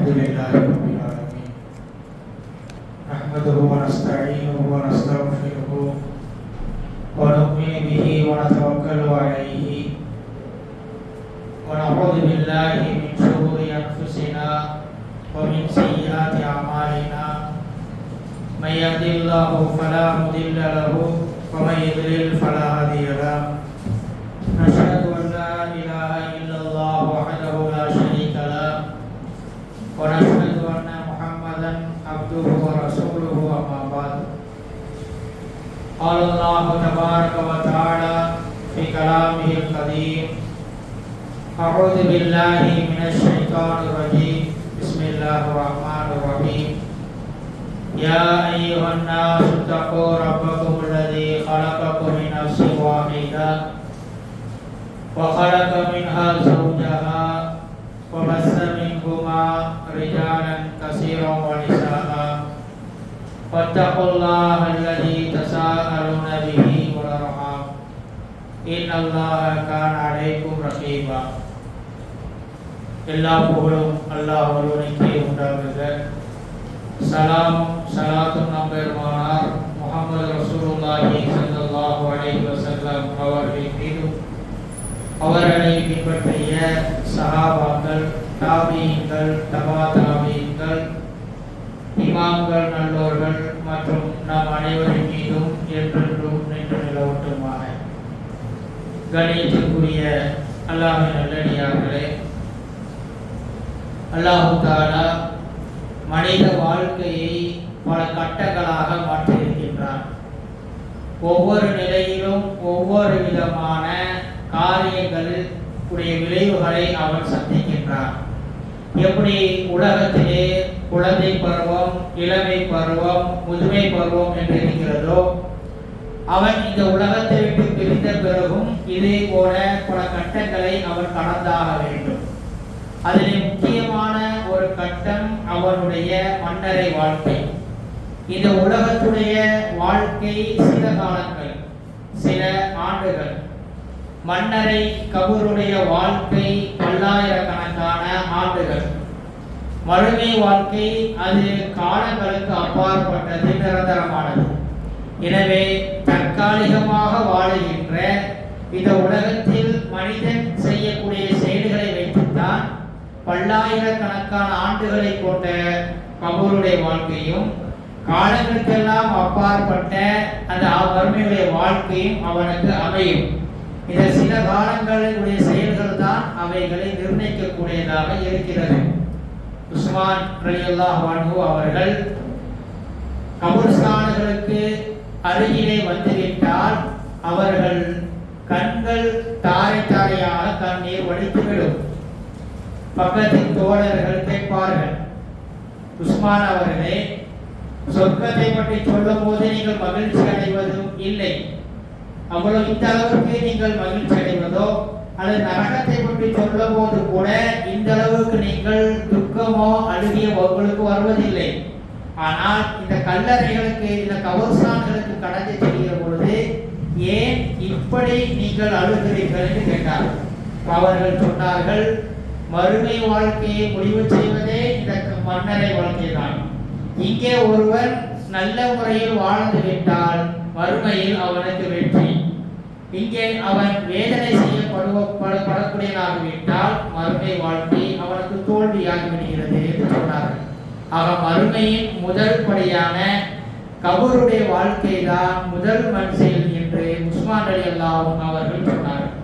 الحمد لله رب العالمين نحمده ونستعينه ونستغفره ونؤمن به ونتوكل عليه ونعوذ بالله من شرور أنفسنا ومن سيئات أعمالنا من يهد الله فلا مضل له ومن يضلل فلا هادي له نشهد أن لا إله إلا الله وحده لا شريك له ونشهد أن محمدا عبده ورسوله أما بعد قال الله تبارك وتعالى في كلامه القديم أعوذ بالله من الشيطان الرجيم بسم الله الرحمن الرحيم يا أيها الناس اتقوا ربكم الذي خلقكم من نفس واحدة وخلق منها زوجها وبث منهما رجالا كثيرا ونساء واتقوا الله الذي تساءلون به والأرحام إن الله كان عليكم رقيبا எல்லா புகழும் அல்லாஹ் ஒருவனுக்கே உண்டாகுக. சலாமும் சலாத்தும் நம் பெருமானார் முஹம்மது ரசூலுல்லாஹி ஸல்லல்லாஹு அலைஹி வஸல்லம் அவர்களின் மீதும் அவர்களை பின்பற்றிய சஹாபாக்கள், தாபீன்கள், தபா தாபீன்கள், இமாம்கள், நல்லோர்கள் மற்றும் நம் அனைவரின் மீதும் என்றென்றும் நின்று நிலவட்டுமாக. கணியத்திற்குரிய அல்லாஹ்வின் நல்லடியார்களே, அல்லாஹ் தஆலா மனித வாழ்க்கையை பல கட்டங்களாக மாற்றியிருக்கின்றான். ஒவ்வொரு நிலையிலும் ஒவ்வொரு விதமான காரியங்களில் உடைய விளைவுகளை அவன் சந்திக்கின்றான். எப்படி உலகத்திலே குழந்தை பருவம், இளமை பருவம், முதுமை பருவம் என்று இருக்கிறதோ, அவன் இந்த உலகத்தை விட்டு பிரிந்த பிறகும் இதே போல பல கட்டங்களை அவன் கடந்தாக வேண்டும். அதில் முக்கியமான ஒரு கட்டம் அவனுடைய மன்னரை வாழ்க்கை. இந்த உலகத்துடைய வாழ்க்கை சில காலங்கள், சில ஆண்டுகள். மன்னரை கபூருடைய வாழ்க்கை பல்லாயிரக்கணக்கான ஆண்டுகள். மறுமை வாழ்க்கை அது காலங்களுக்கு அப்பாற்பட்டது, நிரந்தரமானது. எனவே தற்காலிகமாக வாழுகின்ற இந்த உலகத்தில் மனிதன் செய்யக்கூடிய செயல்களை வைத்துத்தான் பல்லாயிரக்கணக்கான ஆண்டுகளை கொண்ட கபூருடைய வாழ்க்கையும் காலங்களுக்கெல்லாம் அப்பாற்பட்ட அந்த மறுமையுடைய வாழ்க்கையும் அவனுக்கு அமையும். இந்த சில காலங்களுடைய செயல்கள் தான் அவைகளை நிர்ணயிக்கக்கூடியதாக இருக்கிறது. உஸ்மான் ரலியல்லாஹு அன்ஹு அவர்கள் கபூர்ஸ்தான்களுக்கு அருகிலே வந்துவிட்டால் அவர்கள் கண்கள் தாரை தாரையாக கண்ணீர் வடித்துவிடும். பக்கத்தின் தோழர்கள் கேட்பார்கள், உஸ்மான் அவர்களே, சொர்க்கத்தை பற்றி சொல்லும் போது நீங்கள் மகிழ்ச்சி அடைவதும் இல்லை, அவ்வளவு இந்த அளவுக்கு நீங்கள் மகிழ்ச்சி அடைவதோ, அல்லது நரகத்தை பற்றி சொல்லும் போது கூட இந்த அளவுக்கு நீங்கள் துக்கமோ அழுகிய உங்களுக்கு வருவதில்லை. ஆனால் இந்த கல்லறைகளுக்கு, இந்த கபர்ஸ்தான்களுக்கு கடந்து செல்கிற பொழுது ஏன் இப்படி நீங்கள் அழுகிறீர்கள் என்று கேட்டார்கள். அவர்கள் சொன்னார்கள், மறுமை வாழ்க்கையை முடிவு செய்வதே இந்த மன்னரை வாழ்க்கை தான். இங்கே ஒருவர் நல்ல முறையில் வாழ்ந்து விட்டால் மறுமையில் அவனுக்கு வெற்றி. இங்கே அவன் வேதனை செய்யப்படக்கூடியதாகிவிட்டால் மறுமை வாழ்க்கை அவனுக்கு தோல்வியாகிவிடுகிறது என்று சொன்னார்கள். ஆக மறுமையின் முதல் படியான கபூருடைய வாழ்க்கை தான் முதல் மன்சில் என்று உஸ்மான் ரலியல்லாஹு அவர்கள் சொன்னார்கள்.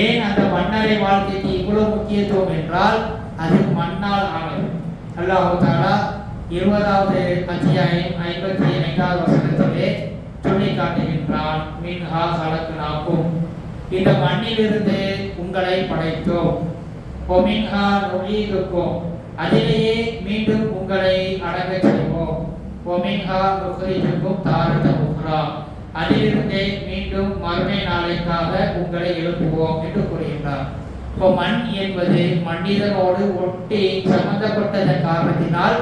ஏன் அந்த மன்னரை வாழ்க்கைக்கு இவ்வளவு முக்கியத்துவம் என்றால் அது மண்ணால் ஆனது. அல்லாஹ் தஆலா 20வது அத்தியாயம் 55வது வசனத்திலே சொல்லி காட்டுகின்றான், மின்ஹா கலக்னாக்கும், இந்த மண்ணிலிருந்து உங்களை படைத்தோம், ஒமின்ஹா நுஈதுக்கும், அதிலேயே மீண்டும் உங்களை அடங்கச் செய்வோம், ஒமின்ஹா நுக்ரிஜுக்கும் தாரத உக்ரா, அதிலிருந்தே மீண்டும் மறுமை நாளைக்காக உங்களை எழுப்புவோம் என்று கூறுகின்றார். இப்போ மண் என்பது மனிதனோடு ஒட்டி சம்பந்தப்பட்டதன் காரணத்தினால்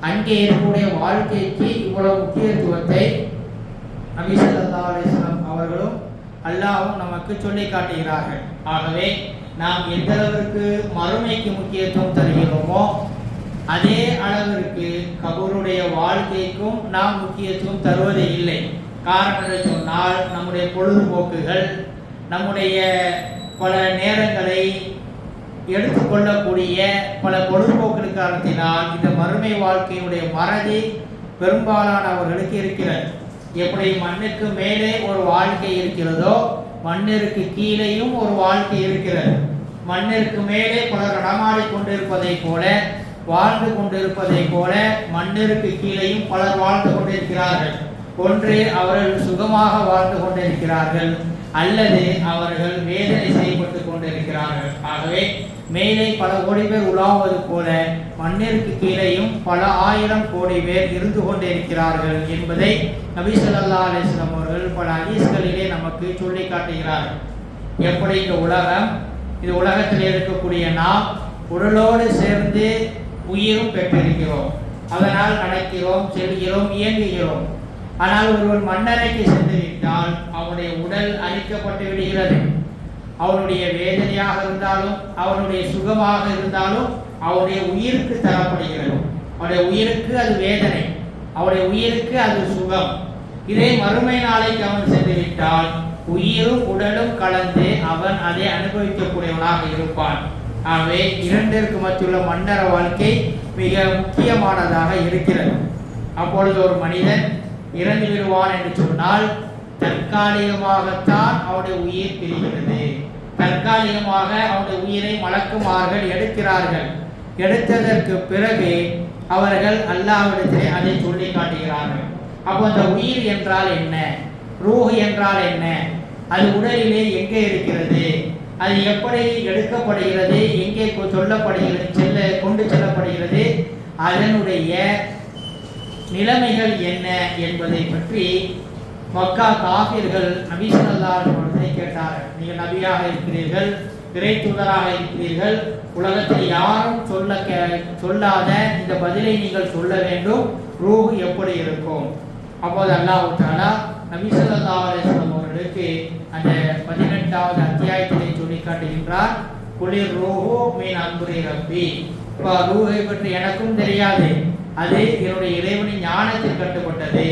அங்கே இருக்கக்கூடிய வாழ்க்கைக்கு இவ்வளவு முக்கியத்துவத்தை நபி ஸல்லல்லாஹு அலைஹி வஸல்லம் அவர்களும் அல்லாஹ்வும் நமக்கு சொல்லி காட்டுகிறார்கள். ஆகவே நாம் எந்த அளவிற்கு மறுமைக்கு முக்கியத்துவம் தருகிறோமோ அதே அளவிற்கு கபருடைய வாழ்க்கைக்கும் நாம் முக்கியத்துவம் தருவதே இல்லை. காரணம் என்று சொன்னால் நம்முடைய பொழுதுபோக்குகள், நம்முடைய பல நேரங்களை எடுத்துக்கொள்ளக்கூடிய பல பொழுதுபோக்கு காரணத்தினால் இந்த மறுமை வாழ்க்கையினுடைய மறதி பெரும்பாலானவர்களுக்கு இருக்கிறது. எப்படி மண்ணுக்கு மேலே ஒரு வாழ்க்கை இருக்கிறதோ மண்ணிற்கு கீழேயும் ஒரு வாழ்க்கை இருக்கிறது. மண்ணிற்கு மேலே பலர் நடமாடி கொண்டிருப்பதை போல, வாழ்ந்து கொண்டிருப்பதை போல மண்ணிற்கு கீழேயும் பலர் வாழ்ந்து கொண்டிருக்கிறார்கள். ஒன்று அவர்கள் சுகமாக வாழ்ந்து கொண்டிருக்கிறார்கள், அல்லது அவர்கள் வேதனை செய்யப்பட்டு கொண்டிருக்கிறார்கள். ஆகவே மேலே பல கோடி பேர் உலாவது போல மண்ணிற்கு கீழேயும் பல ஆயிரம் கோடி பேர் இருந்து கொண்டிருக்கிறார்கள் என்பதை நபி ஸல்லல்லாஹு அலைஹி வஸல்லம் அவர்கள் பல ஹதீஸ்களிலே நமக்கு சொல்லி காட்டுகிறார்கள். எப்படி இந்த உலகம், இந்த உலகத்தில் இருக்கக்கூடிய நாம் உடலோடு சேர்ந்து உயிரும் பெற்றிருக்கிறோம். அதனால் நடக்கிறோம், செல்கிறோம், இயங்குகிறோம். ஆனால் ஒருவன் மண்ணறைக்கு சென்று விட்டால் அவனுடைய உடல் அழிக்கப்பட்டு விடுகிறது. அவனுடைய வேதனையாக இருந்தாலும் அவனுடைய சுகமாக இருந்தாலும் அவனுடைய உயிருக்கு தரப்படுகிறது. அவனுடைய உயிருக்கு அது வேதனை, அவனுடைய உயிருக்கு அது சுகம். இதே மறுமை நாளைக்கு அவன் சென்று விட்டால் உயிரும் உடலும் கலந்து அவன் அதை அனுபவிக்கக்கூடியவனாக இருப்பான். ஆகவே இரண்டிற்கு மத்தியுள்ள மன்னர வாழ்க்கை மிக முக்கியமானதாக இருக்கிறது. அப்பொழுது ஒரு மனிதன் இறந்து விடுவான் என்று சொன்னால் தற்காலிகமாகத்தான் அவனுடைய உயிர் பிரிகிறது. தற்காலிகமாக அவனுடைய உயிரை மலக்குமார்கள் எடுக்கிறார்கள். எடுத்ததற்கு பிறகு அவர்கள் அல்லாஹ்விடத்திலே அதை சொல்லி காட்டுகிறார்கள். அப்போ அந்த உயிர் என்றால் என்ன, ரூஹ் என்றால் என்ன, அது உடலிலே எங்கே இருக்கிறது, அது எப்படி எடுக்கப்படுகிறது, எங்கே சொல்லப்படுகிறது, கொண்டு செல்லப்படுகிறது, அதனுடைய நிலைமைகள் என்ன என்பதை பற்றி மக்கா காஃபிர்கள் நபி ஸல்லல்லாஹு அலைஹி வஸல்லம் கேட்டார்கள். நீங்கள் நபியாக இருக்கிறீர்கள், இறை தூதராக இருக்கிறீர்கள், உலகத்தில் யாரும் சொல்லாத இந்த பதிலை நீங்கள் சொல்ல வேண்டும், ரூஹ் எப்படி இருக்கும்? அப்போது அல்லாஹ் தஆலா நபி ஸல்லல்லாஹு அலைஹி வஸல்லம் அவர்களுக்கு அந்த 18வது அத்தியாயத்திலே சொல்லி காட்டுகின்றார். குலிர் ரூஹு மின் அம்ரி ரப்பி. ரூஹை பற்றி எனக்கும் தெரியாது, அது என்னுடைய இறைவனின் ஞானத்தில் கட்டுப்பட்டது.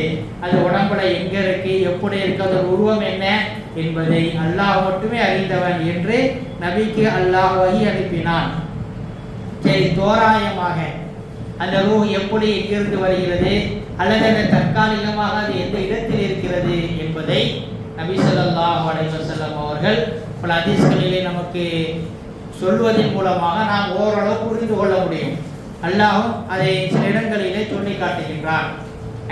அது உடம்புல எங்க இருக்கு, எப்படி இருக்கு, அதோட உருவம் என்ன என்பதை அல்லாஹ் மட்டுமே அறிந்தவன் என்று நபிக்கு அல்லாஹ் வஹி அனுப்பினான். சரி, தோராயமாக அந்த ரூஹ் எப்படி எங்கிருந்து வருகிறது, அல்லது அந்த தற்காலிகமாக அது எந்த இடத்தில் இருக்கிறது என்பதை நபி ஸல்லல்லாஹு அலைஹி வஸல்லம் அவர்கள் பல ஹதீஸ்களிலே நமக்கு சொல்வதன் மூலமாக நாம் ஓரளவு புரிந்து கொள்ள முடியும். அல்லாஹ்வும் அதை சில இடங்களிலே சொல்லி காட்டுகின்றான்.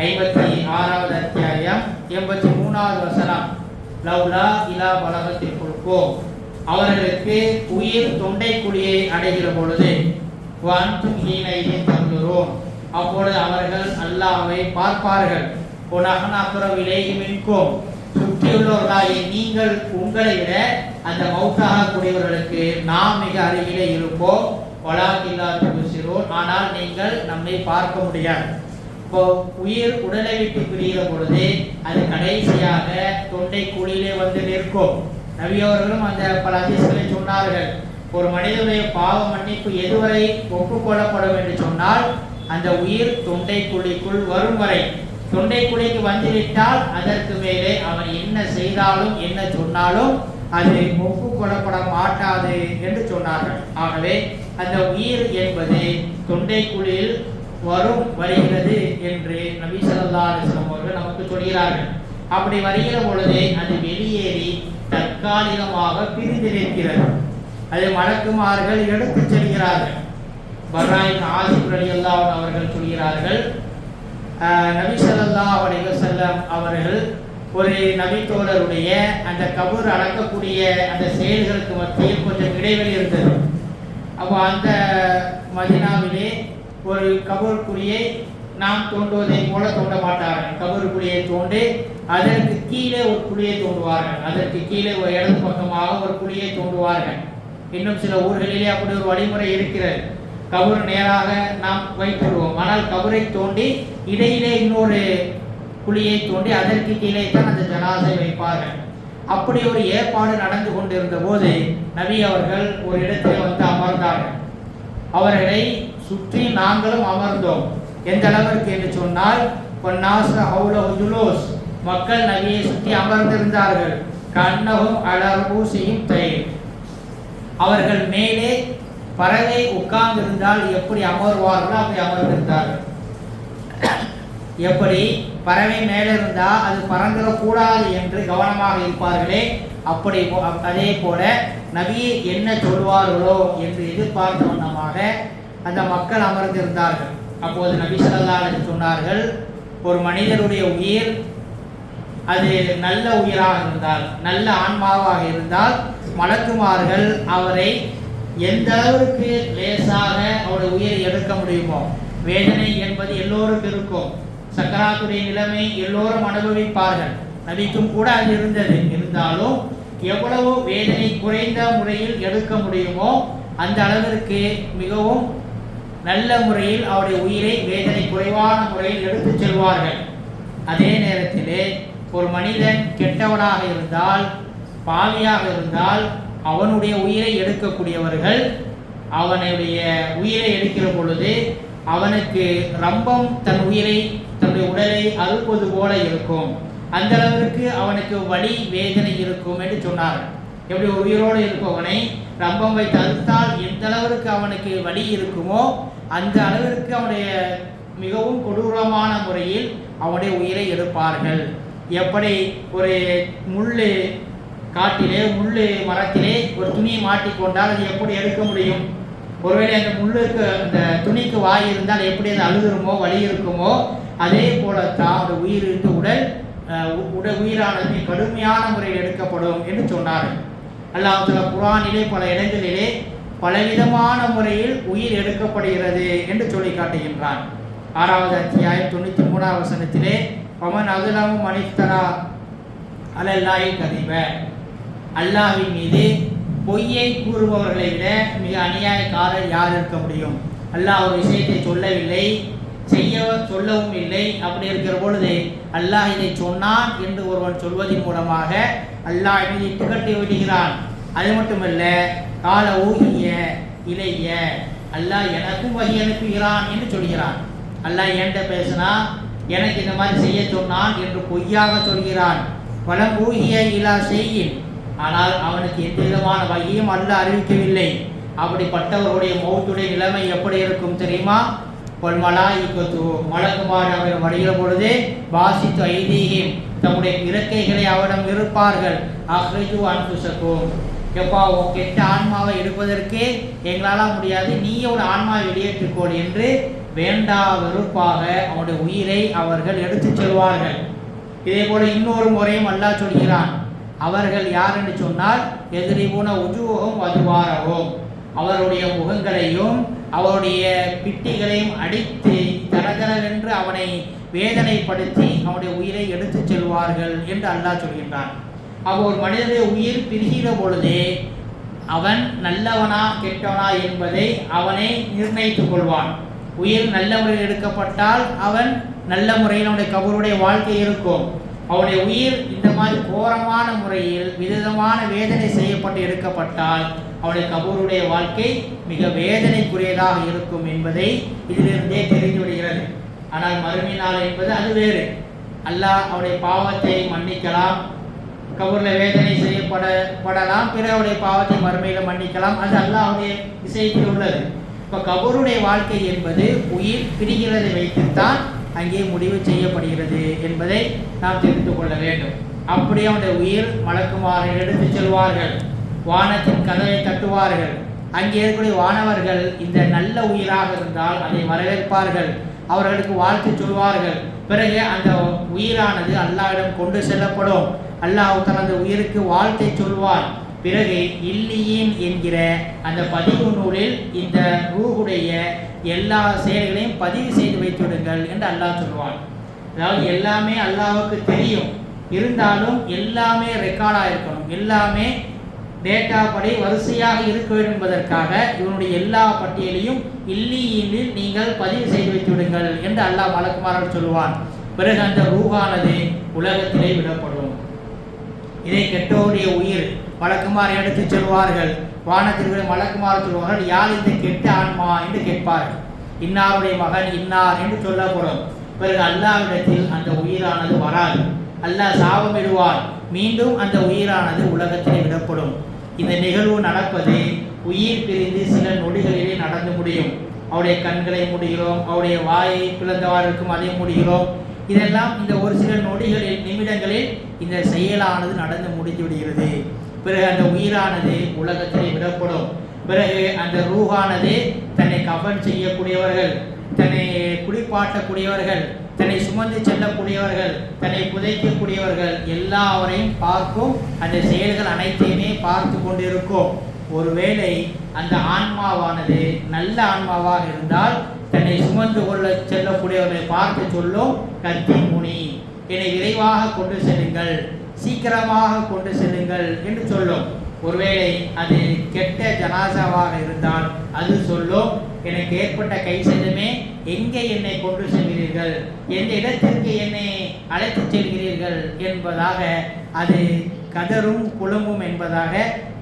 56வது அத்தியாயம் 83வது வசனம். லவ்லா இலா பலகத்தில் கொடுப்போம், அவர்களுக்கு உயிர் தொண்டை குழியை அடைகிற பொழுது வான்தும் ஹீனையை தந்துரோம், அப்பொழுது அவர்கள் அல்லாஹ்வை பார்ப்பார்கள். மின்கும், சுற்றியுள்ளவர்களாகிய நீங்கள் உங்களை விட அந்த மௌத்தாக கூடியவர்களுக்கு நாம் மிக அருகிலே இருப்போம். ஆனால் நீங்கள் நம்மை பார்க்க முடியாது. இப்போ உயிர் உடலை விட்டு பிரிகிற பொழுது அது கடைசியாக தொண்டை குழியிலே வந்து நிற்கும். நபி அவர்களும் அந்த பல ஹதீஸ்களை சொன்னார்கள். ஒரு மனிதனுடைய பாவ மன்னிப்பு எதுவரை ஒப்புக்கொள்ளப்படும் என்று சொன்னால் அந்த உயிர் தொண்டை குழிக்குள் வரும் வரை. தொண்டை குழிக்கு வந்துவிட்டால் அதற்கு மேலே அவன் என்ன செய்தாலும் என்ன சொன்னாலும் அது ஒப்புக்கொள்ளப்பட மாட்டாது என்று சொன்னார்கள். ஆகவே அந்த உயிர் என்பது தொண்டை குழியில் வருகிறது என்று நபி ஸல்லல்லாஹு அலைஹி வஸல்லம் அவர்கள் நமக்கு சொல்கிறார்கள். அப்படி வருகிற பொழுது அது வெளியேறி தற்காலிகமாக பிரிந்து நிற்கிறது. அதை மலக்குமார்கள் எடுத்து செல்கிறார்கள். பர்ராயின் ஆசிப் ரலியல்லாஹு அன்ஹு அவர்கள் சொல்கிறார்கள், நபி ஸல்லல்லாஹு அலைஹி வஸல்லம் அவர்கள் ஒரு நபி தோழருடைய அந்த கபர் அடக்கக்கூடிய அந்த செயல்களுக்கு மத்தியில் கொஞ்சம் இடைவெளி இருந்தது. அப்போ அந்த மதீனாவிலே ஒரு கபர் குழியை நாம் தோண்டுவதை போல தோண்ட மாட்டார்கள். கபர் குழியை தோண்டி அதற்கு கீழே ஒரு குழியை தோண்டுவார்கள், அதற்கு கீழே ஒரு இடது பக்கமாக ஒரு குழியை தோண்டுவார்கள். இன்னும் சில ஊர்களிலே அப்படி ஒரு வழிமுறை இருக்கிறது. கபர் நேராக நாம் வைத்துடுவோம், ஆனால் கபரை தோண்டி இடையிலே இன்னொரு குழியை தோண்டி அதற்கு கீழே தான் அந்த ஜனாசை வைப்பார்கள். அப்படி ஒரு ஏற்பாடு நடந்து கொண்டிருந்த போது நபி அவர்கள் ஒரு இடத்தில் வந்து அமர்ந்தார்கள். அவர்களை சுற்றி நாங்களும் அமர்ந்தோம். எந்த அளவிற்கு என்று சொன்னால் மக்கள் நபியை சுற்றி அமர்ந்திருந்தார்கள். கண்ணகும் அலர்பூசியும் தயிர், அவர்கள் மேலே பறவை உட்கார்ந்திருந்தால் எப்படி அமர்வார்களோ அப்படி அமர்ந்திருந்தார்கள். எப்படி பறவை மேலே இருந்தால் அது பறந்துடக்கூடாது என்று கவனமாக இருப்பார்களே, அப்படி அதே போல நபி என்ன சொல்வார்களோ என்று எதிர்பார்த்த வண்ணமாக அந்த மக்கள் அமர்ந்திருந்தார்கள். அப்போது நபி ஸல்லல்லாஹு அலைஹி வஸல்லம் சொன்னார்கள், ஒரு மனிதருடைய உயிர் அது நல்ல உயிராக இருந்தால், நல்ல ஆன்மாவாக இருந்தால், மலக்குமார்கள் அவரை எந்த அளவுக்கு லேசாக அவருடைய உயிரை எடுக்க முடியுமோ. வேதனை என்பது எல்லோருக்கும் இருக்கும், சக்கராத்துடைய நிலைமை எல்லோரும் அனுபவிப்பார்கள். நபிக்கும் கூட அது இருந்தது. இருந்தாலும் எவ்வளவு வேதனை குறைந்த முறையில் எடுக்க முடியுமோ அந்த அளவிற்கு மிகவும் நல்ல முறையில் அவருடைய உயிரை வேதனை குறைவான முறையில் எடுத்து செல்வார்கள். அதே நேரத்திலே ஒரு மனிதன் கெட்டவனாக இருந்தால், பாவியாக இருந்தால், அவனுடைய உயிரை எடுக்கக்கூடியவர்கள் அவனுடைய உயிரை எடுக்கிற பொழுது அவனுக்கு ரம்பம் தன் உயிரை, தன்னுடைய உடலை அறுப்பது போல இருக்கும். அந்த அளவிற்கு அவனுக்கு வலி வேதனை இருக்கும் என்று சொன்னார். எப்படி ஒரு உயிரோடு இருப்பவனை ரம்பம் வைத்து அறுத்தால் எந்த அளவிற்கு அவனுக்கு வலி இருக்குமோ அந்த அளவிற்கு அவனுடைய மிகவும் கொடூரமான முறையில் அவனுடைய உயிரை எடுப்பார்கள். எப்படி ஒரு முள்ளு காட்டிலே, முள்ளு மரத்திலே ஒரு துணியை மாட்டிக்கொண்டால் அது எப்படி எடுக்க முடியும்? ஒருவேளை அந்த முள்ளுக்கு, அந்த துணிக்கு வாய் இருந்தால் எப்படி அது அழுகுமோ, வலி இருக்குமோ, அதே போலத்தான் அந்த உயிருக்கு உயிரானது கடுமையான முறையில் எடுக்கப்படும் என்று சொன்னார். அல்லாஹ் தஆலா குர்ஆனிலே பல இடங்களிலே பலவிதமான முறையில் உயிர் எடுக்கப்படுகிறது என்று சொல்லி காட்டுகின்றான். 6வது அத்தியாயம் 93வது வசனத்திலே பமன் அதுலமு மனிஃப்தரா அலல்லாஹி கதிப, அல்லாஹ்வின் மீது பொய்யை கூறுபவர்களை விட மிக அநியாயக்காரர் யார் இருக்க முடியும்? அல்லாஹ் ஒரு விஷயத்தை சொல்லவில்லை, சொல்லவும் இல்லை. அப்படி இருக்கிற பொழுது அல்லாஹ் இதை சொன்னான் என்று ஒருவன் சொல்வதன் மூலமாக அல்லாஹ் இதை இட்டுக்கட்டி விடுகிறான். அது மட்டுமல்ல, கால ஊகிய இளைய, அல்லாஹ் எனக்கும் வகி அனுப்புகிறான் என்று சொல்கிறான். அல்லாஹ் என்கிட்ட பேசினா எனக்கு இந்த மாதிரி செய்ய சொன்னான் என்று பொய்யாக சொல்கிறான். வலம் ஊகிய இலா செய்யின், ஆனால் அவனுக்கு எந்த விதமான வகையும் அல்லாஹ் அறிவிக்கவில்லை. அப்படிப்பட்டவருடைய மௌத்துடைய நிலைமை எப்படி இருக்கும் தெரியுமா? மலாயிகத்து, மலக்குமார் அவர் வருகிற பொழுது பாசித்து ஐதீகம், தம்முடைய இறக்கைகளை அவரிடம் இருப்பார்கள். அஹ்ரிஜு அன்ஃபுஸக்கும், எப்பா கெட்ட ஆன்மாவை எடுப்பதற்கு எங்களால் முடியாது, நீயோட ஆன்மாவை வெளியேற்றுக்கோள் என்று வேண்டா வெறுப்பாக அவனுடைய உயிரை அவர்கள் எடுத்து செல்வார்கள். இதே போல இன்னொரு முறையும் அல்லாஹ் சொல்கிறான். அவர்கள் யார் என்று சொன்னால் எதிரிபுன உஜூஹும் வதுவாரவும், அவருடைய முகங்களையும் அவருடைய பிட்டிகளையும் அடித்து தரதரவென்று அவனை வேதனைப்படுத்தி அவனுடைய உயிரை எடுத்து செல்வார்கள் என்று அல்லாஹ் சொல்கின்றான். அவன் ஒரு மனிதனுடைய உயிர் பிரிகிற பொழுதே அவன் நல்லவனா கெட்டவனா என்பதை அவனை நிர்ணயித்துக் கொள்வான். உயிர் நல்ல முறையில் எடுக்கப்பட்டால் அவன் நல்ல முறையில் அவனுடைய கபருடைய வாழ்க்கை இருக்கும். அவனுடைய உயிர் இந்த மாதிரி கோரமான முறையில் விதமான வேதனை செய்யப்பட்டு எடுக்கப்பட்டால் அவனுடைய கபூருடைய வாழ்க்கை மிக வேதனைக்குரியதாக இருக்கும் என்பதை இதிலிருந்தே தெரிந்து விடுகிறது. ஆனால் மறுமை நாள் என்பது அது வேறு. அல்லாஹ் அவருடைய பாவத்தை மன்னிக்கலாம், கபூரில் வேதனை செய்யப்படலாம், பிற அவருடைய பாவத்தை மறுமையில் மன்னிக்கலாம். அது அல்லாஹ்வுடைய விஷயத்தில் உள்ளது. இப்போ கபூருடைய வாழ்க்கை என்பது உயிர் பிரிகிறதை வைத்துத்தான் அங்கே முடிவு செய்யப்படுகிறது என்பதை நாம் தெரிந்து கொள்ள வேண்டும். அப்படி அவனுடைய உயிர் மலக்குமாரை எடுத்து செல்வார்கள், வானத்தின் கதவை தட்டுவார்கள். அங்கே இருக்கக்கூடிய வானவர்கள் இந்த நல்ல உயிராக இருந்தால் அதை வரவேற்பார்கள், அவர்களுக்கு வாழ்த்து சொல்வார்கள். பிறகு அந்த உயிரானது அல்லாஹ்விடம் கொண்டு செல்லப்படும். அல்லாஹ் தனது உயிருக்கு வாழ்த்தை சொல்வார். பிறகு இல்லியின் என்கிற அந்த பதிவு நூலில் இந்த ரூஹுடைய எல்லா செயல்களையும் பதிவு செய்து வைத்துவிடுங்கள் என்று அல்லாஹ் சொல்வான். அதாவது எல்லாமே அல்லாஹ்வுக்கு தெரியும், இருந்தாலும் எல்லாமே ரெக்கார்டாக இருக்கணும், எல்லாமே டேட்டா படி வரிசையாக இருக்க வேண்டும் என்பதற்காக இவனுடைய எல்லா பட்டியலையும் இல்லியினில் நீங்கள் பதிவு செய்து வைத்து விடுங்கள் என்று அல்லாஹ் மலக்குமார்கள் சொல்லுவான். பிறகு அந்த ரூஹானது உலகத்திலே விடப்படும். இதை கெட்டோருடைய உயிர் மலக்குமார் எடுத்து சொல்வார்கள். வானத்திற்கு மலக்குமார் சொல்வார்கள், யார் இந்த கெட்ட ஆன்மா என்று கேட்பார்கள். இன்னாருடைய மகன் இன்னார் என்று சொல்லப்படும். பிறகு அல்லாஹ்விடத்தில் அந்த உயிரானது வராது. அல்லாஹ் சாபமிடுவார். மீண்டும் அந்த உயிரானது உலகத்திலே விடப்படும். இந்த நிகழ்வு நடப்பது உயிர் பிரிந்து சில நொடிகளிலே நடந்து முடியும். அவருடைய கண்களை மூடுகிறோம், அவருடைய வாயை பிளந்தவாறுக்கும் அதை மூடுகிறோம். இதெல்லாம் இந்த ஒரு சில நொடிகளில் நிமிடங்களில் இந்த செயலானது நடந்து முடிந்து விடுகிறது. பிறகு அந்த உயிரானது உலகத்திலே விடப்படும். பிறகு அந்த ரூஹானது தன்னை கஃன் செய்யக்கூடியவர்கள், தன்னை குளிப்பாட்டக்கூடியவர்கள், தன்னை சுமந்து செல்லக்கூடியவர்கள், தன்னை புதைக்கக்கூடியவர்கள் எல்லாவரையும் பார்க்கும். அந்த செயல்கள் அனைத்தையுமே பார்த்து கொண்டிருக்கும். ஒருவேளை அந்த ஆன்மாவானது நல்ல ஆன்மாவாக இருந்தால் தன்னை சுமந்து கொள்ள செல்லக்கூடியவர்களை பார்த்து சொல்லும், கத்தி முனி, என்னை விரைவாக கொண்டு செல்லுங்கள், சீக்கிரமாக கொண்டு செல்லுங்கள் என்று சொல்லும். ஒருவேளை அது கெட்ட ஜனாசாவாக இருந்தால் அது சொல்லும், எனக்கு ஏற்பட்ட கை சேதமே, எங்கே என்னை கொண்டு செல்கிறீர்கள், எந்த இடத்திற்கு என்னை அழைத்து செல்கிறீர்கள் என்பதாக அது கதரும் குழம்பும் என்பதாக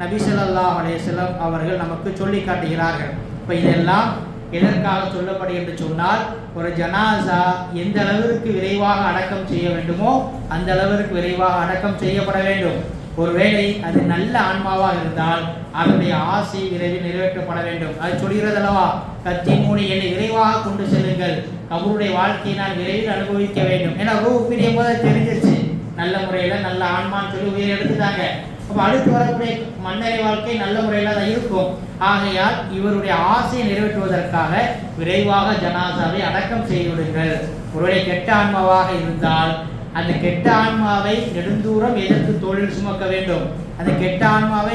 நபி ஸல்லல்லாஹு அலைஹி வஸல்லம் அவர்கள் நமக்கு சொல்லி காட்டுகிறார்கள். இப்போ இதெல்லாம் எதற்காக சொல்லப்படுகிறது சொன்னால், ஒரு ஜனாசா எந்த அளவிற்கு விரைவாக அடக்கம் செய்ய வேண்டுமோ அந்த அளவிற்கு விரைவாக அடக்கம் செய்யப்பட வேண்டும். ஒருவேளை அது நல்ல ஆன்மாவாக இருந்தால் அதனுடைய ஆசை விரைவில் நிறைவேற்றப்பட வேண்டும். அது சொல்கிறது அல்லவா, கத்தி மூணு, என்னை விரைவாக கொண்டு செல்லுங்கள், கபருடைய வாழ்க்கையை நான் விரைவில் அனுபவிக்க வேண்டும். ஏன்னா ரூ பிரியும் போது தெரிஞ்சிருச்சு, நல்ல முறையில் நல்ல ஆன்மான்னு சொல்லி உயிர் எடுத்துட்டாங்க. அப்போ அடுத்து வரக்கூடிய மன்னரை வாழ்க்கை நல்ல முறையில் தான் இருக்கும். ஆகையால் இவருடைய ஆசையை நிறைவேற்றுவதற்காக விரைவாக ஜனாசாவை அடக்கம் செய்துவிடுங்கள். ஒருவேளை கெட்ட ஆன்மாவாக இருந்தால் அந்த கெட்ட ஆன்மாவை நெடுந்தூரம் எதற்கு தோளில் சுமக்க வேண்டும், அந்த கெட்ட ஆன்மாவை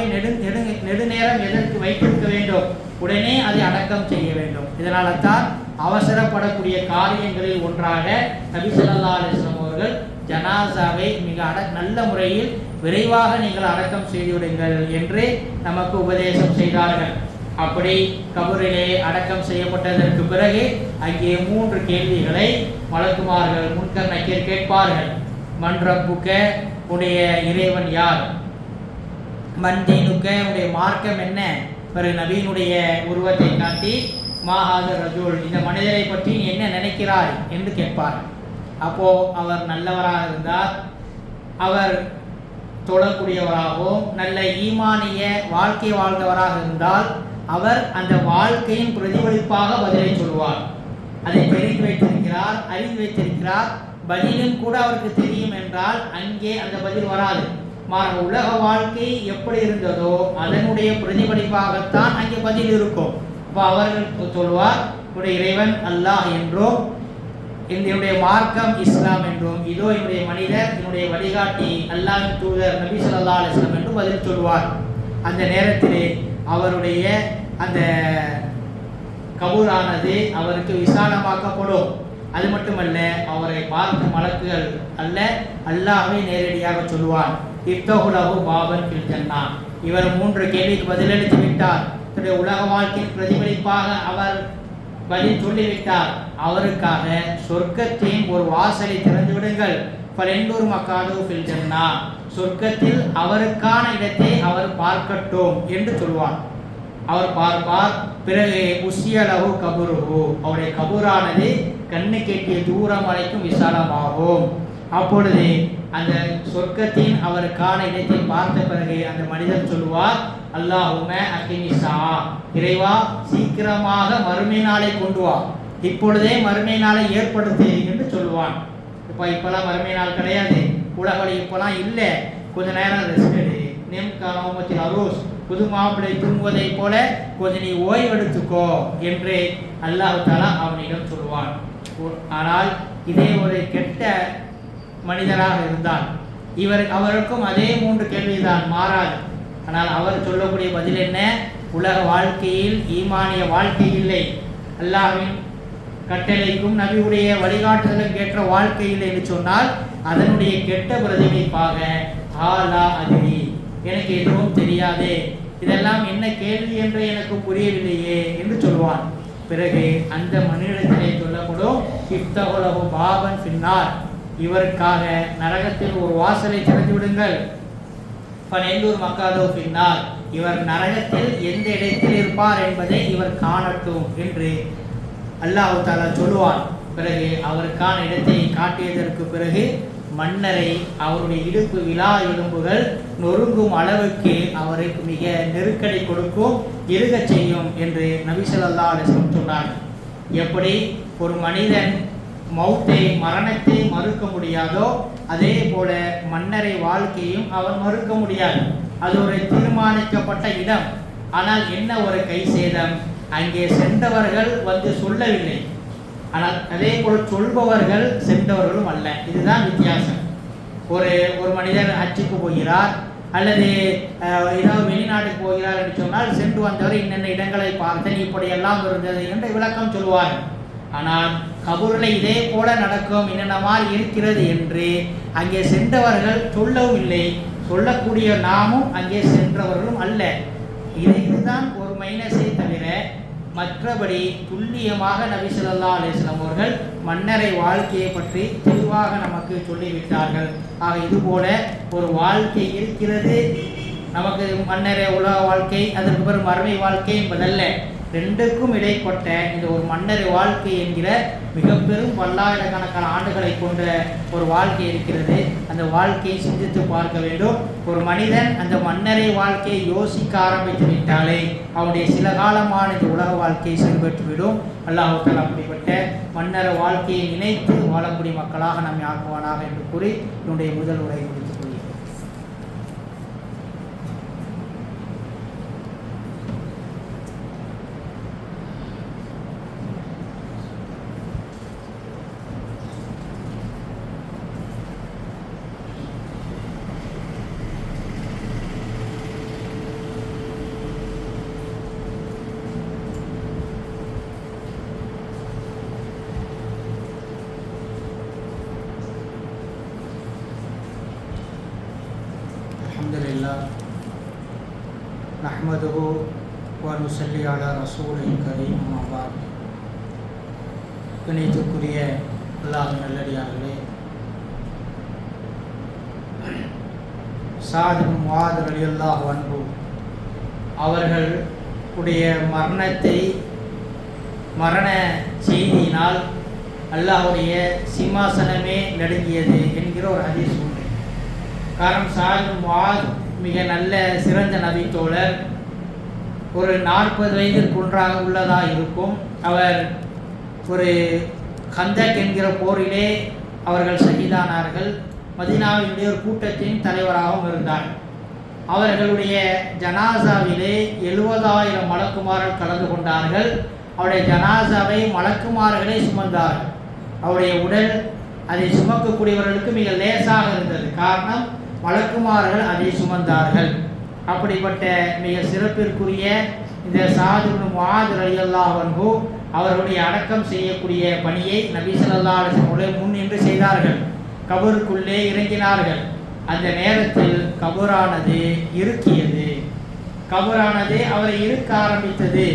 நெடுநேரம் எதற்கு வைத்திருக்க வேண்டும், உடனே அதை அடக்கம் செய்ய வேண்டும். இதனால தான் அவசரப்படக்கூடிய காரியங்களில் ஒன்றாக நபி ஸல்லல்லாஹு அலைஹி வஸல்லம் அவர்கள் ஜனாசாவை மிக நல்ல முறையில் விரைவாக நீங்கள் அடக்கம் செய்துவிடுங்கள் என்று நமக்கு உபதேசம் செய்தார்கள். அப்படி கபரிலே அடக்கம் செய்யப்பட்டதற்கு பிறகு அங்கே 3 கேள்விகளை மலக்குமார்கள் முன்கர் நக்கீர் கேட்பார்கள். மன் ரப்புக்க, உடைய இறைவன் யார், மன் தீனுக்க, உடைய மார்க்கம் என்ன. பிறகு நபியினுடைய உருவத்தை காட்டி மாஹாதர் ரஜுல், இந்த மனிதரை பற்றி நீ என்ன நினைக்கிறாய் என்று கேட்பார். அப்போ அவர் நல்லவராக இருந்தார், அவர் தொழக்கூடியவராகவும் நல்ல ஈமானிய வாழ்க்கை வாழ்ந்தவராக இருந்தால் அவர் அந்த வாழ்க்கையின் பிரதிபலிப்பாக பதிலை சொல்வார். அதை தெரிந்து வைத்திருக்கிறார், அறிந்து வைத்திருக்கிறார், பதிலும் கூட அவருக்கு தெரியும் என்றால் அங்கே அந்த பதில் வராது. மாறாக உலக வாழ்க்கை எப்படி இருந்ததோ அதனுடைய பிரதிபலிப்பாகத்தான் அங்கே பதில் இருக்கும். இப்போ அவர்கள் சொல்வார், என்னுடைய இறைவன் அல்லாஹ் என்றும் என்னுடைய மார்க்கம் இஸ்லாம் என்றும், இதோ என்னுடைய மனிதர், என்னுடைய வழிகாட்டி அல்லாஹ்வின் தூதர் நபி ஸல்லல்லாஹு அலைஹி வஸல்லம் என்று பதில் சொல்வார். அந்த நேரத்திலே அவருடைய அந்த கபூரானது அவருக்கு விசாலமாக்கப்படும். அது மட்டுமல்ல, அவரை பார்த்து மலக்குகள் அல்ல அல்லாஹ்வை நேரடியாக சொல்வான், இஃப்தஹுலஹு பாபன் ஃபில் ஜன்னா. இவர் 3 கேள்விக்கு பதிலளித்து விட்டார். தன்னுடைய உலக வாழ்க்கையின் பிரதிபலிப்பாக அவர் பதில் சொல்லிவிட்டார். அவருக்காக சொர்க்கத்தின் ஒரு வாசலை திறந்து விடுங்கள். ஃபலெண்டூர் மக்காது ஃபில் ஜன்னா, சொர்க்கத்தில் அவருக்கான இடத்தை அவர் பார்க்கட்டும் என்று சொல்வார். அவர் பார்ப்பார். பிறகு உஸ்யலஹு கபுருஹு, அவருடைய கபூரானது கண்ணு கேட்டிய தூரம் வரைக்கும் விசாலமாகும். அப்பொழுது அந்த சொர்க்கத்தின் அவருக்கான இடத்தை பார்த்த பிறகு அந்த மனிதர் சொல்வார், அல்லாஹும்ம அகிமிஸா, இறைவா சீக்கிரமாக மறுமை நாளை கொண்டு வா, இப்பொழுதே மறுமை நாளை ஏற்படுத்து என்று சொல்லுவான். இப்போலாம் மறுமை நாள் கிடையாது, உலகளி இப்போலாம் இல்லை, கொஞ்ச நேரம் ரெஸ்ட் எடு, நேம்காலத்தில் அரோஸ், புது மாப்பிள்ளை தூங்குவதை போல கொஞ்சம் நீ ஓய்வெடுத்துக்கோ என்று அல்லாஹ் தஆலா அவனிடம் சொல்லுவான். ஆனால் இதே ஒரு கெட்ட மனிதராக இருந்தால் அவருக்கும் அதே 3 கேள்விதான், மாறாது. ஆனால் அவர் சொல்லக்கூடிய பதில் என்ன, உலக வாழ்க்கையில் ஈமானிய வாழ்க்கை இல்லை, அல்லாஹ்வின் கட்டளைக்கும் நபியுடைய வழிகாட்டுதலுக்கு ஏற்ற வாழ்க்கை இல்லை என்று சொன்னால் அதனுடைய கெட்ட பிரதிபலிப்பாக ஆலா அதிரி, எனக்கு எதுவும் தெரியாதே, இதெல்லாம் என்ன கேள்வி என்று எனக்கு புரியவில்லையே என்று சொல்வான். பிறகு அந்த மனிதத்திலே சொல்லப்படும், இஃப்தஹுலஹு பாபன் ஃபின்னார், இவருக்காக நரகத்தில் ஒரு வாசலை திறந்து விடுங்கள். ஃபலெண்டூர் மக்காது ஃபின்னார், இவர் நரகத்தில் எந்த இடத்தில் இருப்பார் என்பதை இவர் காணட்டும் என்று அல்லாஹ் தஆலா சொல்லுவான். பிறகு அவருக்கான இடத்தை காட்டியதற்கு பிறகு மன்னரை அவருடைய இடுப்பு விலா எலும்புகள் நொறுங்கும் அளவுக்கு அவருக்கு மிக நெருக்கடி கொடுக்கும், இறுகச் செய்யும் என்று நபி ஸல்லல்லாஹு அலைஹி வஸல்லம் சொன்னார்கள். எப்படி ஒரு மனிதன் மரணத்தை மறுக்க முடியாதோ அதே போல மன்னரை வாழ்க்கையும் அவன் மறுக்க முடியாது. அது ஒரு தீர்மானிக்கப்பட்ட இடம். ஆனால் என்ன ஒரு கை சேதம், அங்கே சென்றவர்கள் வந்து சொல்லவில்லை, ஆனால் அதே போல் சொல்பவர்கள் சென்றவர்களும் அல்ல. இதுதான் வித்தியாசம். ஒரு மனிதர் ஹஜ்ஜுக்கு போகிறார் அல்லது ஏதாவது வெளிநாட்டுக்கு போகிறார் என்று சொன்னால் சென்று வந்தவர் இன்னென்ன இடங்களை பார்த்தேன், இப்படியெல்லாம் இருந்தது என்ற விளக்கம் சொல்வார். ஆனால் கபூரில் இதே போல நடக்கும், என்னென்னமாய் இருக்கிறது என்று அங்கே சென்றவர்கள் சொல்லவும் இல்லை, சொல்லக்கூடிய நாமும் அங்கே சென்றவர்களும் அல்ல. இதுதான் ஒரு மைனஸை தவிர மற்றபடி துல்லியமாக நபி ஸல்லல்லாஹு அலைஹி வஸல்லம் அவர்கள் மன்னரை வாழ்க்கையை பற்றி தெளிவாக நமக்கு சொல்லிவிட்டார்கள். ஆக இதுபோல ஒரு வாழ்க்கை இருக்கிறது நமக்கு, மன்னரை உலக வாழ்க்கை, அதற்கு பிறகு மறுமை வாழ்க்கை என்பதல்ல. ரெண்டுக்கும் இடைப்பட்ட இந்த ஒரு மன்னரை வாழ்க்கை என்கிற மிக பெரும் பல்லாயிரக்கணக்கான ஆண்டுகளை கொண்ட ஒரு வாழ்க்கை இருக்கிறது. அந்த வாழ்க்கையை சிந்தித்து பார்க்க வேண்டும். ஒரு மனிதன் அந்த மன்னரை வாழ்க்கையை யோசிக்க ஆரம்பித்து விட்டாலே அவனுடைய சில காலமான இந்த உலக வாழ்க்கையை செல்பெற்றுவிடும். அல்லாஹ் தஆலா அப்படிப்பட்ட மன்னர வாழ்க்கையை நினைத்து வாழக்கூடிய மக்களாக நம்மை ஆக்குவானாக என்று கூறி என்னுடைய முதல் உரை முடித்துக் கொள்கிறேன். அல்ஹம்துலில்லாஹ் நஹ்மதுஹு வ நுஸல்லி அலா ரசூலில் கரீம். அம்மா பஅத். கணியத்துக்குரிய அல்லாஹ் நல்லடியார்களே, ஸஅத் இப்னு முஆத் ரலியல்லாஹு அன்ஹு அவர்களுடைய மரண செய்தியினால் அல்லாஹ்வுடைய சிம்மாசனமே நடுங்கியது என்கிற ஒரு ஹதீஸ் உண்டு. காரணம், ஸஅத் இப்னு முஆத் மிக நல்ல சிறந்த நபி தோழர். ஒரு 40 வயதிற்குள்ளாக உள்ளதாக இருக்கும். அவர் ஒரு கந்தக் என்கிற போரிலே அவர்கள் ஷஹீதானார்கள். மதீனாவினுடைய ஒரு கூட்டத்தின் தலைவராகவும் இருந்தார். அவர்களுடைய ஜனாசாவிலே 70,000 மலக்குமார்கள் கலந்து கொண்டார்கள். அவருடைய ஜனாசாவை மலக்குமார்களே சுமந்தார்கள். அவருடைய உடல் அதை சுமக்கக்கூடியவர்களுக்கு மிக லேசாக இருந்தது. காரணம், மலக்குமார்கள் அதை சுமந்தார்கள். அப்படிப்பட்ட மிக சிறப்பிற்குரிய இந்த ஸஅத் இப்னு முஆத் ரலியல்லாஹு அன்ஹு அவர்களுடைய அடக்கம் செய்யக்கூடிய பணியை நபி ஸல்லல்லாஹு அலைஹி வஸல்லம் முன் நின்று செய்தார்கள். கபருக்குள்ளே இறங்கினார்கள். அந்த நேரத்தில் கபரானது இருக்கியது. கபரானது அவரை இருக்க ஆரம்பித்தது.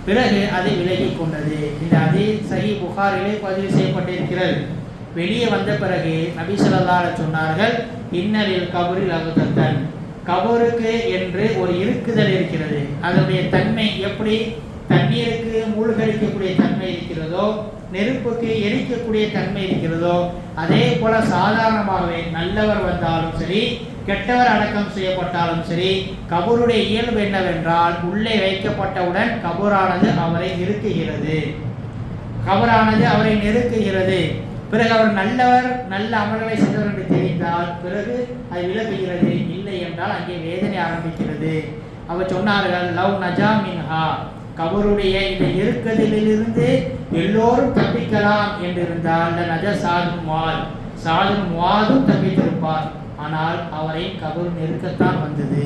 பிறகு அது விலகி கொண்டது. இந்த ஹதீஸ் சஹீஹ் புகாரிலே பதிவு செய்யப்பட்டிருக்கிறது. வெளியே வந்த பிறகு நபி ஸல்லல்லாஹு அலைஹி சொன்னார்கள், இன்னலில் கபரில் அகுதத்தன், கபருக்கு என்று ஒரு இருக்குதல் இருக்கிறது. அதனுடைய தன்மை எப்படி தண்ணீருக்கு மூழ்கடிக்கக்கூடிய தன்மை இருக்கிறதோ, நெருப்புக்கு எரிக்கக்கூடிய தன்மை இருக்கிறதோ, அதே போல சாதாரணமாகவே நல்லவர் வந்தாலும் சரி, கெட்டவர் அடக்கம் செய்யப்பட்டாலும் சரி, கபருடைய இயல்பு என்னவென்றால் உள்ளே வைக்கப்பட்டவுடன் கபரானது அவரை நெருக்குகிறது. கபரானது அவரை நெருக்குகிறது. பிறகு அவர் நல்லவர், நல்ல அமல்களை செய்தவர் என்று தெரிந்தால் பிறகு அது விலகுகிறது. இல்லை என்றால் அங்கே வேதனை ஆரம்பிக்கிறது. அவர் சொன்னார்கள், லவ் நஜா மின்ஹா, கபருடைய இந்த இறுக்கத்திலிருந்து எல்லோரும் தப்பிக்கலாம் என்றிருந்தால் நஜ ஸஅத் இப்னு முஆதும் தப்பித்திருப்பார். ஆனால் அவரை கபர் நெருக்கத்தான் வந்தது.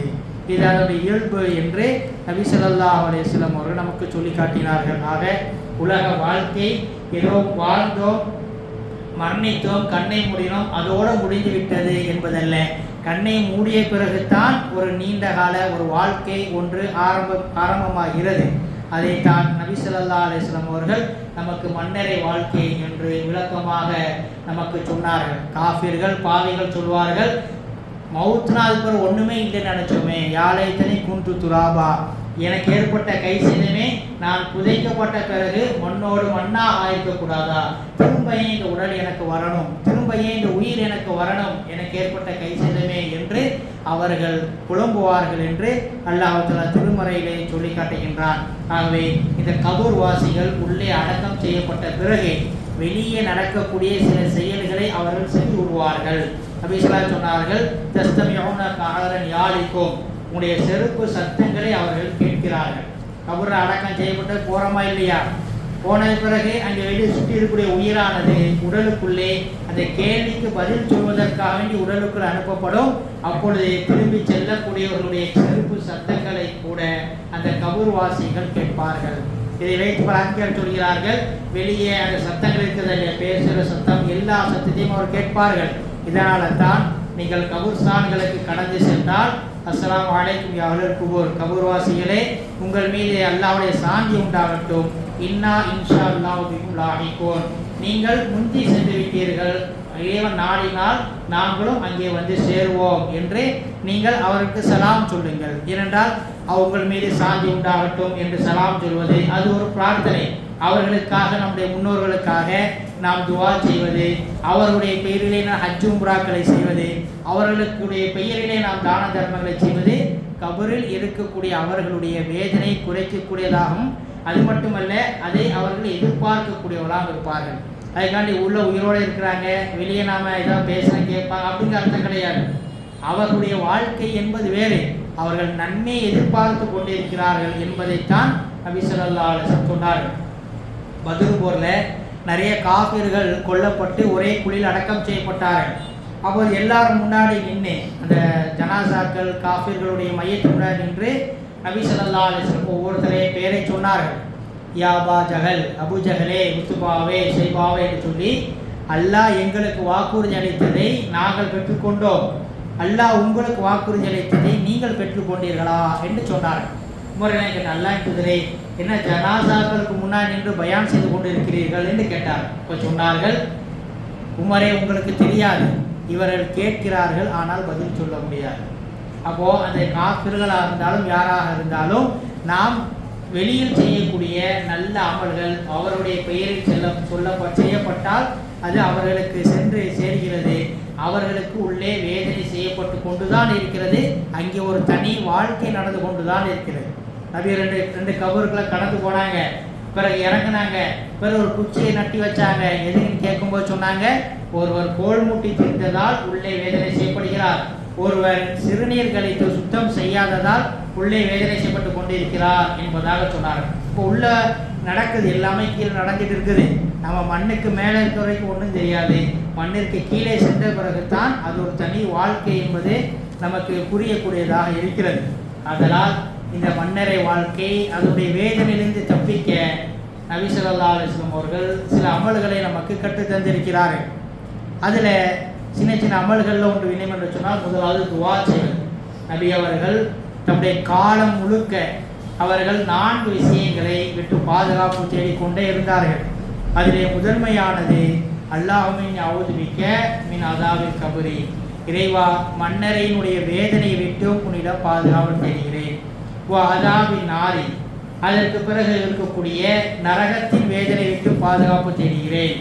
இது அதனுடைய இயல்பு என்று நபி ஸல்லல்லாஹு அலைஹி வஸல்லம் அவர்கள் நமக்கு சொல்லி காட்டினார்கள். ஆக உலக வாழ்க்கை ஏதோ வாழ்ந்தோம், மரணித்தோம், கண்ணை மூடினோம், அதோடு முடிந்து விட்டது என்பதல்ல. கண்ணை மூடிய பிறகுதான் ஒரு நீண்ட கால ஒரு வாழ்க்கை ஒன்று ஆரம்பமாகிறது. அதைத்தான் நபி ஸல்லல்லாஹு அலைஹி வஸல்லம் அவர்கள் நமக்கு மன்னரை வாழ்க்கை என்று விளக்கமாக நமக்கு சொன்னார்கள். காஃபிர்கள், பாவிகள் சொல்வார்கள், மவுத்னா அதுக்கு ஒன்றுமே இல்லைன்னு நினச்சோமே, யாழைத்தனி குண்டு துராபா, எனக்கு ஏற்பட்ட கை சேதமே நான் புதைக்கப்பட்ட பிறகு மண்ணோடு மண்ணாக இருக்கக்கூடாதா? திரும்ப இந்த உடல் எனக்கு வரணும், திரும்ப இந்த உயிர் எனக்கு வரணும், எனக்கு ஏற்பட்ட கை சேதமே என்று அவர்கள் புலம்புவார்கள் என்று அல்லாஹ் தஆலா திருமறையிலே சொல்லி காட்டுகின்றான். ஆகவே இந்த கபூர் வாசிகள் உள்ளே அடக்கம் செய்யப்பட்ட பிறகு வெளியே நடக்கக்கூடிய சில செயல்களை அவர்கள் செய்து விடுவார்கள். நபி ஸல்லல்லாஹு அலைஹி சொன்னார்கள், தஸ்தமிஊன கஹரன் யாலிக்கும், உங்களுடைய செருப்பு சத்தங்களை அவர்கள் கேட்கிறார்கள். கபூர் அடக்கம் செய்யப்பட்டு போறோமா இல்லையா? போன பிறகு அங்கே வெளியே சுற்றி இருக்கக்கூடிய உயிரானது உடலுக்குள்ளே அந்த கேள்விக்கு பதில் சொல்வதற்காக வேண்டி உடலுக்குள் அனுப்பப்படும். அப்பொழுது திரும்பி செல்லக்கூடியவர்களுடைய செருப்பு சத்தங்களை கூட அந்த கபூர்வாசிகள் கேட்பார்கள். இதை வைத்து பல அறிஞர்கள் சொல்கிறார்கள், வெளியே அந்த சத்தங்கள் இருக்கிறது இல்லையா, பேசுகிற சத்தம், எல்லா சத்தத்தையும் அவர் கேட்பார்கள். இதனால தான் நீங்கள் கபூர்ஸ்தான்களுக்கு கடந்து சென்றால், அஸ்ஸலாமு அலைக்கும் யா அஹ்லல் குபூர், கபூர்வாசிகளே உங்கள் மீது அல்லாஹ்வுடைய சாந்தி உண்டாகட்டும், இன்னா இன்ஷா அல்லாஹ் பிக்கும் லாஹிகூன், நீங்கள் முந்தி சென்று விட்டீர்கள், இறைவன் நாடினால் நாங்களும் அங்கே வந்து சேருவோம் என்று நீங்கள் அவருக்கு சலாம் சொல்லுங்கள். ஏனென்றால் அவர்கள் மீது சாந்தி உண்டாகட்டும் என்று சலாம் சொல்வது அது ஒரு பிரார்த்தனை. அவர்களுக்காக, நம்முடைய முன்னோர்களுக்காக நாம் துவா செய்வது, அவர்களுடைய பெயரிலே நாம் ஹஜ் உம்ராக்களை செய்வது, அவர்களுடைய பெயரிலே நாம் தான தர்மங்களை செய்வது கபரில் இருக்கக்கூடிய அவர்களுடைய வேதனை குறைக்கக்கூடியதாகவும், அது மட்டுமல்ல அதை அவர்கள் எதிர்பார்க்கக்கூடியவர்களாக இருப்பார்கள். அதுக்காண்டி உள்ள உயிரோடு இருக்கிறாங்க, வெளியே நாம் ஏதாவது பேசணும் கேட்பாங்க அப்படிங்கிற அர்த்தம் கிடையாது. அவர்களுடைய வாழ்க்கை என்பது வேறு, அவர்கள் நன்மையை எதிர்பார்த்து கொண்டிருக்கிறார்கள் என்பதைத்தான் நபி ஸல்லல்லாஹு அலைஹி வஸல்லம் சொன்னார்கள். பத்ர் போரில் நிறைய காஃபிர்கள் கொல்லப்பட்டு ஒரே குழியில் அடக்கம் செய்யப்பட்டார்கள். அப்போது எல்லாரும் முன்னாடி நின்று அந்த ஜனாசாக்கள் காஃபிர்களுடைய மையத்து முன்னாடி நின்று நபி ஸல்லல்லாஹு அலைஹி வஸல்லம் ஒவ்வொருத்தரைய பேரை சொன்னார்கள். யா அபா ஜஹல், அபு ஜஹலே, உத்துபாவே, ஷைபாவே என்று சொல்லி, அல்லாஹ் எங்களுக்கு வாக்குறுதி அளித்ததை நாங்கள் பெற்றுக்கொண்டோம், அல்லாஹ் உங்களுக்கு வாக்குறுதி அளித்ததை நீங்கள் பெற்றுக்கொண்டீர்களா என்று சொன்னார்கள். உமர் அல்லாஹ் குதிரை என்ன ஜனாசாக்களுக்கு முன்னாடி நின்று பயான் செய்து கொண்டு இருக்கிறீர்கள் என்று கேட்டார். இப்போ சொன்னார்கள், உமரே உங்களுக்கு தெரியாது, இவர்கள் கேட்கிறார்கள் ஆனால் பதில் சொல்ல முடியாது. அப்போது அந்த காஃபிர்களாக இருந்தாலும் யாராக இருந்தாலும் நாம் வெளியில் செய்யக்கூடிய நல்ல அமல்கள் அவருடைய பெயரில் செய்யப்பட்டால் அது அவர்களுக்கு சென்று சேர்கிறது, அவர்களுக்கு உள்ளே வேதனை செய்யப்பட்டு கொண்டுதான் இருக்கிறது, அங்கே ஒரு தனி வாழ்க்கை நடந்து கொண்டுதான் இருக்கிறது. நபி ரெண்டு கபூர்களை கடந்து போனாங்க, பிறகு இறங்கினாங்க, பிறகு ஒரு குச்சியை நட்டி வச்சாங்க. எதுன்னு கேட்கும்போது சொன்னாங்க, ஒருவர் கோல் மூட்டி திரிந்ததால் உள்ளே வேதனை செய்யப்படுகிறார், ஒருவர் சிறுநீர் கழித்து சுத்தம் செய்யாததால் உள்ளே வேதனை செய்யப்பட்டு கொண்டிருக்கிறார் என்பதாக சொன்னார். இப்போ உள்ள நடக்குது எல்லாமே கீழே நடந்துட்டு இருக்குது. நம்ம மண்ணுக்கு மேலே இருக்கிற வரைக்கும் ஒன்றும் தெரியாது, மண்ணிற்கு கீழே சென்ற பிறகுதான் அது ஒரு தனி வாழ்க்கை என்பது நமக்கு புரியக்கூடியதாக இருக்கிறது. அதனால் இந்த மன்னரை வாழ்க்கை அதனுடைய வேதனையிலிருந்து தப்பிக்க நபி ஸல்லல்லாஹு அலைஹி வஸல்லம் அவர்கள் சில அமல்களை நமக்கு கற்று தந்திருக்கிறார்கள். அதில் சின்ன சின்ன அமல்களில் ஒன்று வினயம் என்று சொன்னால், முதலாவது துவா செய்வது. நபி அவர்கள் தம்முடைய காலம் முழுக்க அவர்கள் 4 விஷயங்களை விட்டு பாதுகாப்பு தேடிக்கொண்டே இருந்தார்கள். அதிலே முதன்மையானது அல்லாஹுமின் அவுதுபிக்க மின் அதாவில் கபரி, இறைவா மன்னரையினுடைய வேதனை விட்டு உன்னிடம் பாதுகாப்பு தேடுகிறேன். அதாவின் நாரி, அதற்கு பிறகு இருக்கக்கூடிய நரகத்தின் வேதனை விட்டு பாதுகாப்பு தேடுகிறேன்.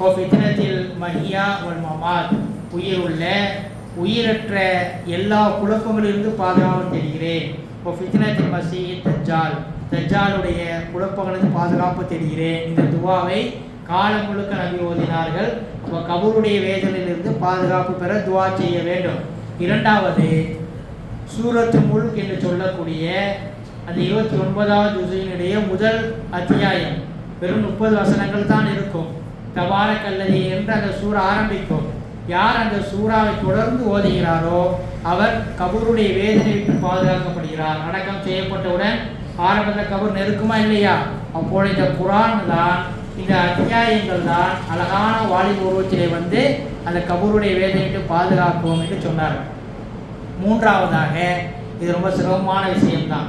ஓ ஃபித்னத்தில் மஹியா வல் மமாத், உயிருள்ள உயிரற்ற எல்லா குழப்பங்களிலிருந்து பாதுகாப்பு தேடுகிறேன். ஓ ஃபித்னத்தில் மஸீஹ் தஜ்ஜால், தஜ்ஜாலுடைய குழப்பங்களிலிருந்து பாதுகாப்பு தேடுகிறேன். இந்த துவாவை காலம் முழுக்க நபி ஓதினார்கள். அப்போ கபூருடைய வேதனையிலிருந்து பாதுகாப்பு பெற துவா செய்ய வேண்டும். இரண்டாவது, சூரத்து முல்க் என்று சொல்லக்கூடிய அந்த 29வது ஜுஸினுடைய முதல் அத்தியாயம், வெறும் 30 வசனங்கள் தான் இருக்கும். தபாரக் அல்லதி என்று அந்த சூரா ஆரம்பிக்கும். யார் அந்த சூறாவை தொடர்ந்து ஓதுகிறாரோ அவர் கபூருடைய வேதனை விட்டு பாதுகாக்கப்படுகிறார். அடக்கம் செய்யப்பட்டவுடன் ஆரம்பத்தில் கபூர் நெருக்குமா இல்லையா? அப்போது இந்த குர்ஆன் தான், இந்த அத்தியாயங்கள் தான் அழகான வாலிப உருவத்திலே வந்து அந்த கபூருடைய வேதனை விட்டு பாதுகாப்போம் என்று சொன்னார். மூன்றாவதாக, இது ரொம்ப சிரமமான விஷயம்தான்,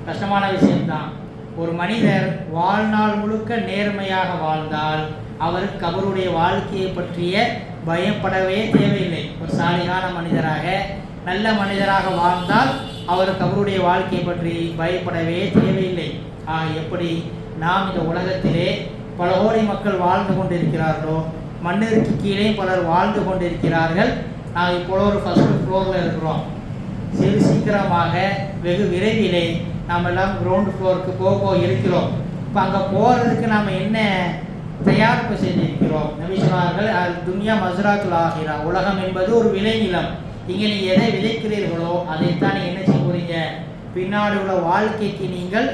கஷ்டமான விஷயம்தான். ஒரு மனிதர் வாழ்நாள் முழுக்க நேர்மையாக வாழ்ந்தால் அவர் கபருடைய வாழ்க்கையை பற்றிய பயப்படவே தேவையில்லை. ஒரு சாலிகான மனிதராக நல்ல மனிதராக வாழ்ந்தால் அவர் கபருடைய வாழ்க்கையை பற்றி பயப்படவே தேவையில்லை. எப்படி நாம் இந்த உலகத்திலே பல கோடி மக்கள் வாழ்ந்து கொண்டிருக்கிறார்களோ, மண்ணிற்கு கீழே பலர் வாழ்ந்து கொண்டிருக்கிறார்கள். நாங்கள் இப்போ ஒரு ஃபஸ்ட்டு ஃப்ளோரில் இருக்கிறோம். சீக்கிரமாக வெகு விரைவிலே நாம் எல்லாம் கிரவுண்ட் ஃப்ளோருக்கு போக இருக்கிறோம். இப்போ அங்கே போகிறதுக்கு நாம் என்ன தயாரிப்பு செய்திருக்கிறோம்? நபி சொன்னார்கள், துன்யா மஸ்ராத்துல் ஆகிரா, உலகம் என்பது ஒரு விளைநிலம். இங்கே நீங்கள் எதை விதைக்கிறீர்களோ அதைத்தான் நீங்கள் என்ன செய்ய போகிறீங்க, பின்னாடி உள்ள வாழ்க்கைக்கு நீங்கள்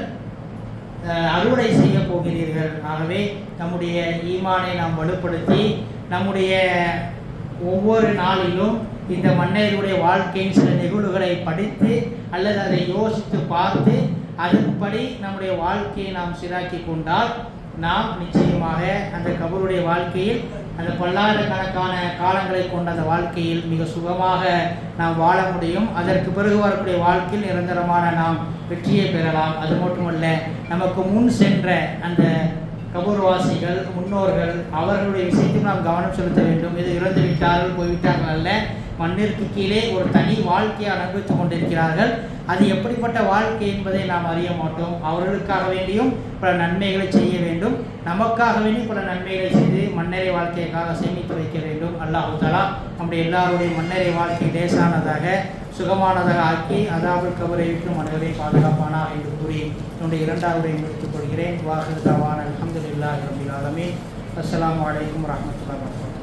அறுவடை செய்ய போகிறீர்கள். ஆகவே நம்முடைய ஈமானை நாம் வலுப்படுத்தி நம்முடைய ஒவ்வொரு நாளிலும் இந்த மன்னருடைய வாழ்க்கையின் சில நிகழ்வுகளை படித்து அல்லது அதை யோசித்து பார்த்து அதன்படி நம்முடைய வாழ்க்கையை நாம் சீராக்கி கொண்டால் நாம் நிச்சயமாக அந்த கபருடைய வாழ்க்கையில் அந்த பல்லாயிரக்கணக்கான காலங்களை கொண்ட அந்த வாழ்க்கையில் மிக சுகமாக நாம் வாழ முடியும். அதற்கு பிறகு வரக்கூடிய வாழ்க்கையில் நிரந்தரமான நாம் வெற்றியை பெறலாம். அது மட்டுமல்ல, நமக்கு முன் சென்ற அந்த கபூர்வாசிகள் முன்னோர்கள் அவர்களுடைய விஷயத்தில் நாம் கவனம் செலுத்த வேண்டும். இது இறந்து விட்டார்கள் போய்விட்டார்கள் அல்ல, மண்ணிற்கு கீழே ஒரு தனி வாழ்க்கையை அனுபவித்துக் கொண்டிருக்கிறார்கள். அது எப்படிப்பட்ட வாழ்க்கை என்பதை நாம் அறிய மாட்டோம். அவர்களுக்காக வேண்டியும் பல நன்மைகளை செய்ய வேண்டும், நமக்காக வேண்டி பல நன்மைகளை செய்து மன்னரை வாழ்க்கைக்காக சேமித்து வைக்க வேண்டும். அல்லாஹ் தஆலா நம்முடைய எல்லாருடைய மன்னரை வாழ்க்கை லேசானதாக சுகமானதாக ஆக்கி அதாபுல் கபரை விட்டு மன்னரை பாதுகாப்பானா என்று கூறி என்னுடைய இரண்டாவது முடித்துக் கொள்கிறேன். வாஹிர் தவானா அல்ஹம்துலில்லாஹி ரப்பில் ஆலமீன். அஸ்ஸலாமு அலைக்கும் வரஹ்மத்துல்லாஹி வபரகாத்துஹு.